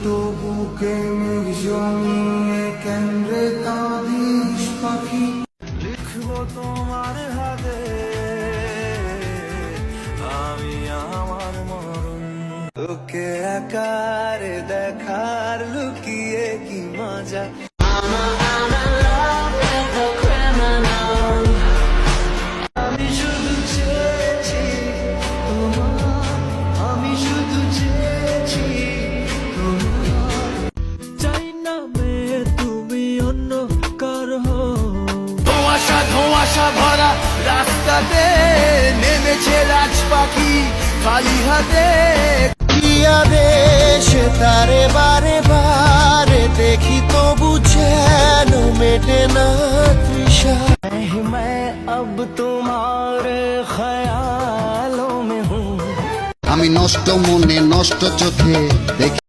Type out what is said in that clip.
বুকে মেঘ জমিয়ে কেন্দ্রে কাঁদিস পাখি। লিখবো তোমার হাতে আমি আমার মরণ। তোকে আকার দেখার লুকিয়ে কি মজা। আমি শুধু চেয়েছি তোমার, আমি শুধু চেয়েছি তোমার। চাই না মেয়ে তুমি অন্য কার হও। ধোঁয়াশা ধোঁয়াশা ভরা রাস্তাতে নেমেছে রাজ পাখি খালি হাতে। দেশে তারে বারে বারে দেখি তবু যেন মেটে না তৃষা। मैं अब तुम्हारे ख्यालों में हूँ। আমি নষ্ট মনে নষ্ট চোখে দেখি